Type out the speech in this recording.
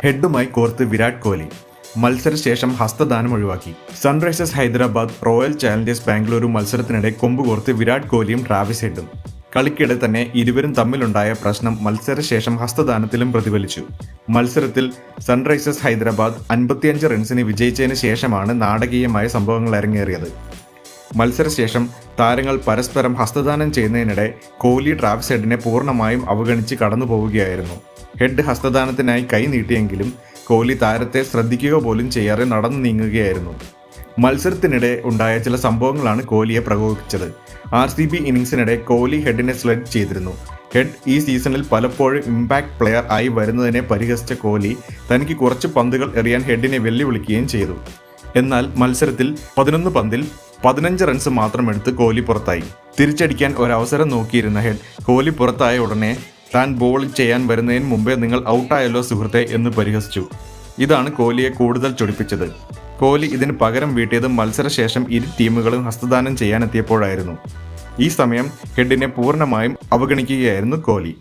ഹെഡുമായി കോർത്ത് വിരാട് കോഹ്ലി. മത്സരശേഷം ഹസ്തദാനം ഒഴിവാക്കി. Sunrisers Hyderabad royal challengers Bengaluru മത്സരത്തിനിടെ കൊമ്പ് കോർത്ത് വിരാട് കോഹ്ലിയും ട്രാവിസ് ഹെഡും. കളിക്കിടെ തന്നെ ഇരുവരും തമ്മിലുണ്ടായ പ്രശ്നം മത്സരശേഷം ഹസ്തദാനത്തിലും പ്രതിഫലിച്ചു. മത്സരത്തിൽ സൺറൈസേഴ്സ് ഹൈദരാബാദ് 55 റൺസിന് വിജയിച്ചതിന് ശേഷമാണ് നാടകീയമായ സംഭവങ്ങൾ അരങ്ങേറിയത്. മത്സരശേഷം താരങ്ങൾ പരസ്പരം ഹസ്തദാനം ചെയ്യുന്നതിനിടെ കോഹ്ലി ട്രാവിസ് ഹെഡിനെ പൂർണ്ണമായും അവഗണിച്ച് കടന്നു പോവുകയായിരുന്നു. ഹെഡ് ഹസ്തദാനത്തിനായി കൈ നീട്ടിയെങ്കിലും കോഹ്ലി താരത്തെ ശ്രദ്ധിക്കുക പോലും ചെയ്യാതെ നടന്നു നീങ്ങുകയായിരുന്നു. മത്സരത്തിനിടെ ഉണ്ടായ ചില സംഭവങ്ങളാണ് കോഹ്ലിയെ പ്രകോപിപ്പിച്ചത്. RCB ഇന്നിംഗ്സിനിടെ കോഹ്ലി ഹെഡിനെ സ്ലെഡ് ചെയ്തിരുന്നു. ഹെഡ് ഈ സീസണിൽ പലപ്പോഴും ഇമ്പാക്ട് പ്ലെയർ ആയി വരുന്നതിനെ പരിഹസിച്ച കോഹ്ലി തനിക്ക് കുറച്ച് പന്തുകൾ എറിയാൻ ഹെഡിനെ വെല്ലുവിളിക്കുകയും ചെയ്തു. എന്നാൽ മത്സരത്തിൽ 11 പന്തിൽ 15 റൺസ് മാത്രം എടുത്ത് കോഹ്ലി പുറത്തായി. തിരിച്ചടിക്കാൻ ഒരവസരം നോക്കിയിരുന്ന ഹെഡ് കോഹ്ലി പുറത്തായ ഉടനെ താൻ ബോളിംഗ് ചെയ്യാൻ വരുന്നതിന് മുമ്പേ നിങ്ങൾ ഔട്ടായല്ലോ സുഹൃത്തെ എന്ന് പരിഹസിച്ചു. ഇതാണ് കോഹ്ലിയെ കൂടുതൽ ചൊടിപ്പിച്ചത്. കോഹ്ലി ഇതിന് പകരം വീട്ടിയത് മത്സരശേഷം ഇരു ടീമുകളും ഹസ്തദാനം ചെയ്യാനെത്തിയപ്പോഴായിരുന്നു. ഈ സമയം ഹെഡിനെ പൂർണ്ണമായും അവഗണിക്കുകയായിരുന്നു കോഹ്ലി.